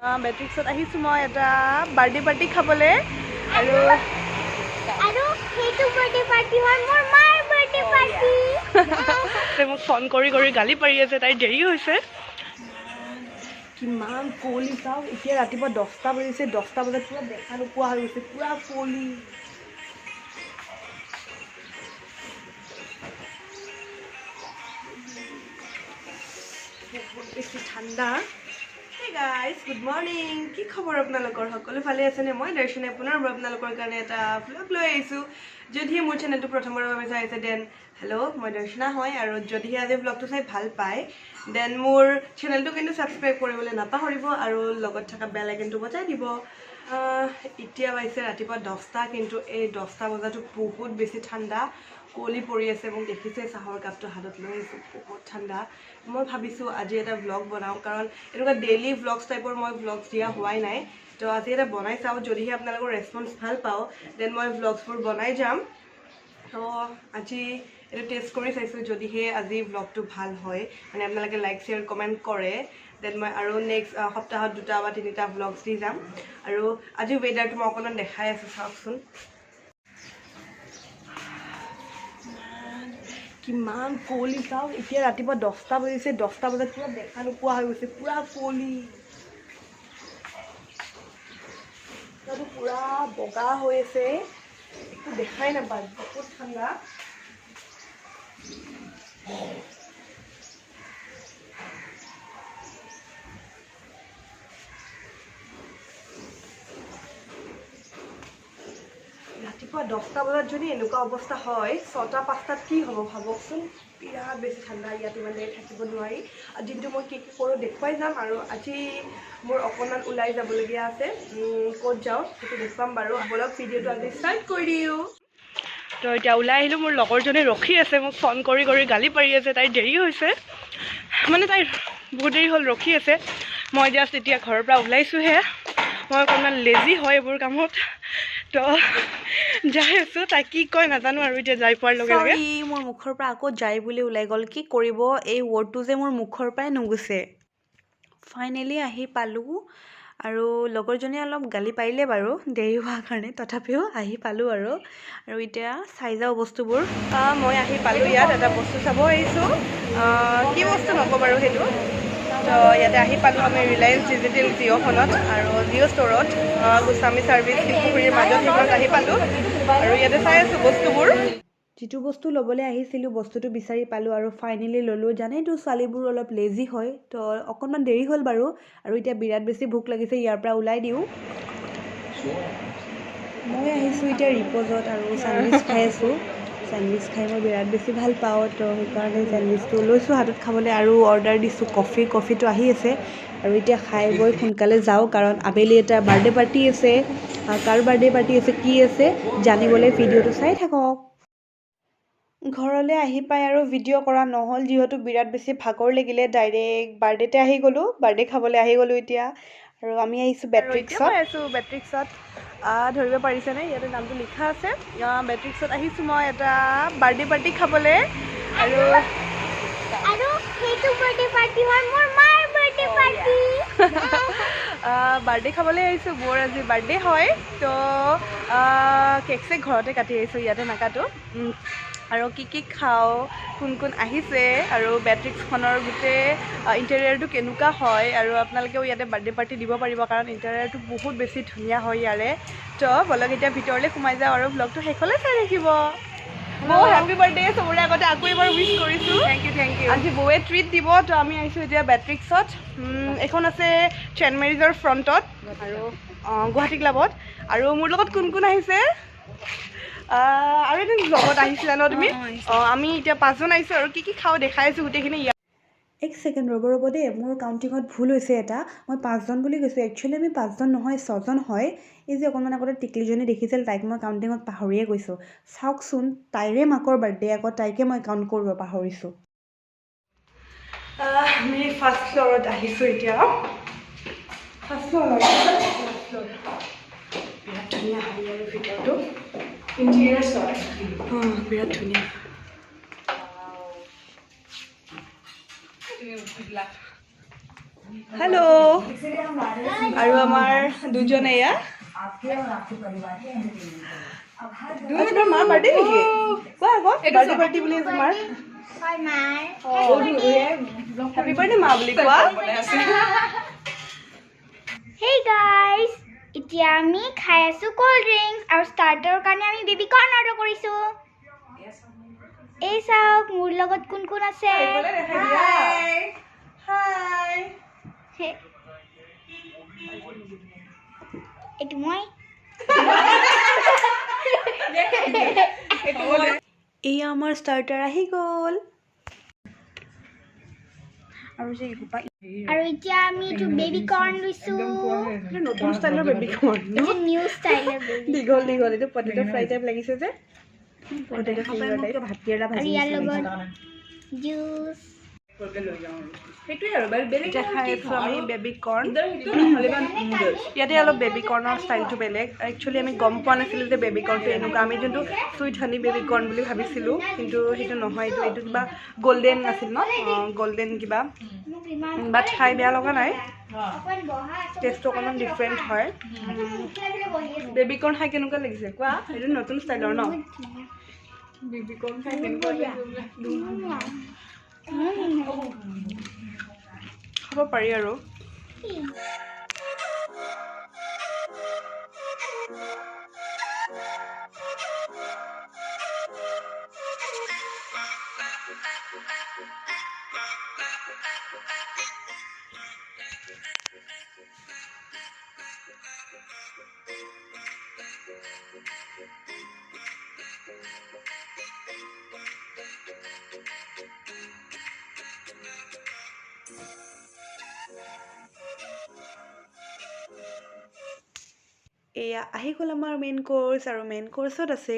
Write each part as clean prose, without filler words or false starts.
বেট্ৰিক্সত আহিছোঁ মই এটা বাৰ্থডে পাৰ্টি খাবলৈ আৰু সেইটো বাৰ্থডে পাৰ্টি হয় মোৰ মাৰ বাৰ্থডে পাৰ্টি। মোক ফোন কৰি গালি পাৰি আছে, তাইৰ দেৰি হৈছে। কিমান কুঁৱলী চাওঁ, এতিয়া ৰাতিপুৱা 10টা বাজিছে, 10টা বজাত পুৰা দেখা নোপোৱা হৈ গৈছে, পুৰা কুঁৱলী। বহুত বেছি ঠাণ্ডা। Hey guys, good morning. কি খবৰ আপোনালোকৰ? সকলো ভালে আছেনে? মই দৰ্শনে পুনৰ আপোনালোকৰ কাৰণে এটা ভ্লগ লৈ আহিছোঁ। যদিহে মোৰ চেনেলটো প্ৰথমবাৰৰ বাবে চাইছে দেন হেল্ল', মই দৰ্শনা হয়, আৰু যদিহে আজি ভ্লগটো চাই ভাল পায় দেন মোৰ চেনেলটো কিন্তু ছাবস্ক্ৰাইব কৰিবলৈ নাপাহৰিব আৰু লগত থকা বেল আইকনটো বজাই দিব। এতিয়া পাইছে ৰাতিপুৱা 10টা, কিন্তু এই 10টা বজাতো বহুত বেছি ঠাণ্ডা, কুঁৱলী পৰি আছে। মোক দেখিছে চাহৰ কাপটো হাতত লৈ আছোঁ, বহুত ঠাণ্ডা। মই ভাবিছোঁ আজি এটা ভ্লগ বনাওঁ, কাৰণ এনেকুৱা ডেইলি ভ্লগছ টাইপৰ মই ভ্লগছ দিয়া হোৱাই নাই, তো আজি এটা বনাই চাওঁ। যদিহে আপোনালোকৰ ৰেছপন্স ভাল পাওঁ দেন মই ভ্লগছবোৰ বনাই যাম। তো আজি এইটো টেষ্ট কৰি চাইছোঁ, যদিহে আজি ভ্লগটো ভাল হয়, মানে আপোনালোকে লাইক শ্বেয়াৰ কমেণ্ট কৰে দেন মই আৰু নেক্সট সপ্তাহত 2টা বা 3টা ভ্লগছ দি যাম। আৰু আজি ৱেডাৰটো মই অকণমান দেখাই আছোঁ, চাওকচোন কিমান কুঁৱলী চাওঁ। এতিয়া ৰাতিপুৱা 10টা বাজিছে, 10টা বজাত পুৰা দেখা নোপোৱা হৈ গৈছে, পুৰা কুঁৱলী, পুৰা বগা হৈ আছে, একো দেখাই নাপায়, বহুত ঠাণ্ডা। ৰাতিপুৱা 10টা বজাত যদি এনেকুৱা অৱস্থা হয়, 6টা 5টাত কি হ'ব ভাবকচোন। বিৰাট বেছি ঠাণ্ডা, ইয়াত ইমান দেৰি থাকিব নোৱাৰি। দিনটো মই কি কৰোঁ দেখুৱাই যাম, আৰু আজি মোৰ অকণমান ওলাই যাবলগীয়া আছে, ক'ত যাওঁ সেইটো দেখুৱাম বাৰু। বলক ভিডিঅ'টো আজি ষ্টাৰ্ট কৰি দিওঁ। তো এতিয়া ওলাই আহিলোঁ, মোৰ লগৰজনী ৰখি আছে, মোক ফোন কৰি গালি পাৰি আছে, তাইৰ দেৰি হৈছে, মানে তাইৰ বহুত দেৰি হ'ল ৰখি আছে। মই জাষ্ট এতিয়া ঘৰৰ পৰা ওলাইছোঁহে, মই অকণমান লেজি হয় এইবোৰ কামত, তো যাই আছোঁ। তাই কি কয় নাজানো, আৰু এতিয়া যাই পোৱাৰ লগে লগে মোৰ মুখৰ পৰা আকৌ যাই বুলি ওলাই গ'ল। কি কৰিব, এই ৱৰ্ডটো যে মোৰ মুখৰ পৰাই নুগুচে। ফাইনেলি আহি পালোঁ, আৰু লগৰজনীয়ে অলপ গালি পাৰিলে বাৰু দেৰি হোৱাৰ কাৰণে, তথাপিও আহি পালোঁ। আৰু এতিয়া চাই যাওঁ বস্তুবোৰ। মই আহি পালোঁ, ইয়াত এটা বস্তু চাব আহিছোঁ, কি বস্তু নকওঁ বাৰু সেইটো। তো ইয়াতে আহি পালোঁ আমি ৰিলায়েন্স ডিজিটেল জিঅ'খনত, আৰু জিঅ' ষ্ট'ৰত, গোস্বামী চাৰ্ভিচ শিলপুখুৰীৰ মাজত সেইখনত আহি পালোঁ, আৰু ইয়াতে চাই আছোঁ বস্তুবোৰ। যিটো বস্তু ল'বলৈ আহিছিলোঁ বস্তুটো বিচাৰি পালোঁ, আৰু ফাইনেলি ল'লোঁ। জানেইতো ছোৱালীবোৰ অলপ লেজি হয়, তো অকণমান দেৰি হ'ল বাৰু। আৰু এতিয়া বিৰাট বেছি ভোক লাগিছে, ইয়াৰ পৰা ওলাই দিওঁ। মই আহিছোঁ এতিয়া ৰিপ'জত, আৰু চেণ্ডউইচ খাই আছোঁ। চেণ্ডউইচ খাই মই বিৰাট বেছি ভাল পাওঁ, তো সেইকাৰণে চেণ্ডউইচটো লৈছোঁ হাতত খাবলৈ, আৰু অৰ্ডাৰ দিছোঁ কফিটো আহি আছে। আৰু এতিয়া খাই বৈ সোনকালে যাওঁ, কাৰণ আবেলি এটা বাৰ্থডে পাৰ্টি আছে। কাৰ বাৰ্থডে পাৰ্টি আছে, কি আছে জানিবলৈ ভিডিঅ'টো চাই থাকক। ঘৰলৈ আহি পাই আৰু ভিডিঅ' কৰা নহ'ল, যিহেতু বিৰাট বেছি ভাগৰ লাগিলে। ডাইৰেক্ট বাৰ্থডেতে আহি গ'লোঁ, বাৰ্থডে খাবলৈ আহি গ'লোঁ এতিয়া। আৰু আমি আহিছোঁ বেট্ৰিক্সত, ধৰিব পাৰিছেনে, ইয়াতে নামটো লিখা আছে। বেট্ৰিক্সত আহিছোঁ মই এটা বাৰ্থডে পাৰ্টি খাবলৈ, আৰু সেইটো বাৰ্থডে পাৰ্টি হয় মোৰ মাৰ বাৰ্থডে পাৰ্টি। বাৰ্থডে খাবলৈ আহিছোঁ, মোৰ আজি বাৰ্থডে হয়। তো কেক চেক ঘৰতে কাটি আহিছোঁ, ইয়াতে নাকাটো। আৰু কি খাওঁ, কোন আহিছে, আৰু বেট্ৰিক্সখনৰ গোটেই ইণ্টেৰিয়াৰটো কেনেকুৱা হয়, আৰু আপোনালোকেও ইয়াতে বাৰ্থডে পাৰ্টি দিব পাৰিব, কাৰণ ইণ্টেৰিয়াৰটো বহুত বেছি ধুনীয়া হয় ইয়াৰে। তো বলক এতিয়া ভিতৰলৈ সোমাই যাওঁ, আৰু ভ্লগটো শেষলৈ চাই থাকিব। বৌ হেপী বাৰ্থডে চবৰে আগতে আকৌ এবাৰ উইচ কৰিছোঁ। Thank you. আজি বৌয়ে ট্ৰিট দিব, তো আমি আহিছোঁ এতিয়া বেট্ৰিক্সত। এইখন আছে চেণ্ট মেৰিজৰ ফ্ৰণ্টত, আৰু গুৱাহাটী ক্লাবত। আৰু মোৰ লগত কোন আহিছে, আৰু এদিন লগত আহিছিলা ন তুমি? আমি এতিয়া 5জন আহিছোঁ, আৰু কি খাওঁ দেখাই আছোঁ গোটেইখিনি। এক ছেকেণ্ড ৰ'ব দেই, মোৰ কাউণ্টিঙত ভুল হৈছে এটা। মই 5জন বুলি কৈছোঁ, একচুৱেলি আমি 5জন নহয়, 6জন হয়। এই যে অকণমান আগতে টিকলিজনী দেখিছিল, তাইক মই কাউণ্টিঙত পাহৰিয়ে গৈছোঁ। চাওকচোন, তাইৰে মাকৰ বাৰ্থডে, আকৌ তাইকে মই কাউণ্ট কৰিব পাহৰিছোঁ। আমি ফাৰ্ষ্ট ফ্ল'ৰত আহিছোঁ এতিয়া। ফাৰ্ষ্ট ফ্ল'ৰ বিৰাট ধুনীয়া হয় আৰু ভিতৰটো ইণ্টেৰিয়াৰ হয়, বিৰাট ধুনীয়া। হেল্ল', আৰু আমাৰ দুজনে এয়া তোমাৰ মাৰ বাৰ্থডে নেকি কোৱা আকৌ বাৰ্থডে পাৰ্টি বুলি আছে মাৰ হয় মাৰ হেপী বাৰ্থডে মা বুলি কোৱা Hey guys, এতিয়া আমি খাই আছো কোল্ড ড্ৰিংকস আৰু স্টাৰ্টাৰৰ কাৰণে আমি বেবি কৰ্ন অৰ্ডাৰ কৰিছো এই চাওক মোৰ লগত কোন কোন আছে হাই এইটো মই এয়া আমাৰ ষ্টাৰ্টাৰ আহি গ'ল আৰু যে আৰু এতিয়া আমি এইটো বেবি কৰ্ন লৈছো নতুন ষ্টাইলৰ বেবি কৰ্ন এইটো নিউ ষ্টাইলৰ বেবি দীঘল দীঘল এইটো পটেটো ফ্ৰাই টাইপ লাগিছে যে পটেটো ফ্ৰাই টাইপ আৰু ইয়াৰ লগত জুচ এতিয়া খাই আছো আমি বেবি কৰ্ন ইয়াতে অলপ বেবি কৰ্ণৰ ষ্টাইলটো বেলেগ একচুৱেলি আমি গম পোৱা নাছিলোঁ যে বেবি কৰ্ণটো এনেকুৱা আমি যোনটো চুইট হানি বেবি কৰ্ণ বুলি ভাবিছিলোঁ কিন্তু সেইটো নহয় এইটো কিবা গল্ডেন আছিল ন গল্ডেন কিবা বাট খাই বেয়া লগা নাই টেষ্টটো অকণমান ডিফাৰেণ্ট হয় বেবি কৰ্ণ খাই কেনেকুৱা লাগিছে কোৱা এইটো নতুন ষ্টাইলৰ ন বেবি কৰ্ণ খাই কেনেকুৱা খাব পাৰি আৰু এয়া আহি গ'ল আমাৰ মেইন কোৰ্চ আৰু মেইন কোৰ্চত আছে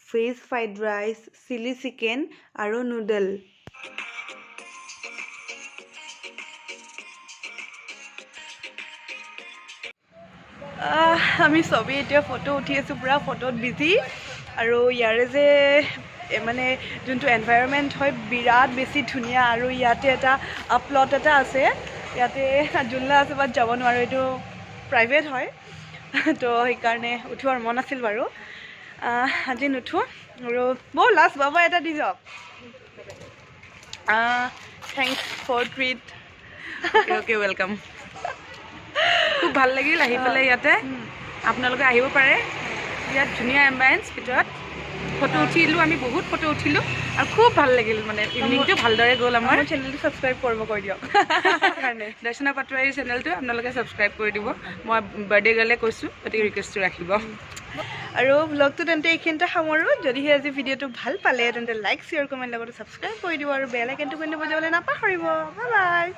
veg fried rice chilli chicken আৰু নুডল আমি চবেই এতিয়া ফটো উঠি আছোঁ পুৰা ফটোত বিজি আৰু ইয়াৰে যে মানে যোনটো এনভাইৰনমেণ্ট হয় বিৰাট বেছি ধুনীয়া আৰু ইয়াতে এটা প্লট এটা আছে ইয়াতে জোলনা আছে বাট যাব নোৱাৰোঁ এইটো প্ৰাইভেট হয় তো সেইকাৰণে উঠিবৰ মন আছিল বাৰু আজি নুঠোঁ আৰু ব'ল লাষ্ট বাবা এটা দি যাওক thanks for treat okay welcome খুব ভাল লাগিল আহি পেলাই ইয়াতে আপোনালোকে আহিব পাৰে ইয়াত ধুনীয়া এম্বায়েঞ্চ ভিতৰত ফটো উঠিলোঁ আমি বহুত ফটো উঠিলোঁ আৰু খুব ভাল লাগিল মানে ইভিনিংটো ভালদৰে গ'ল আমাৰ চেনেলটো ছাবস্ক্ৰাইব কৰিব কৈ দিয়ক কাৰণে দৰ্শনা পাটোৱাৰী চেনেলটো আপোনালোকে ছাবস্ক্ৰাইব কৰি দিব মই বাৰ্থডে গাৰ্লে কৈছোঁ গতিকে ৰিকুৱেষ্টটো ৰাখিব আৰু ব্লগটো তেন্তে এইখিনিতে সামৰোঁ যদিহে আজি ভিডিঅ'টো ভাল পালে তেন্তে লাইক শ্বেয়াৰ কমেণ্ট লগতে ছাবস্ক্ৰাইব কৰি দিব আৰু বেল আইকনটো বজাবলৈ নাপাহৰিব বাই বাই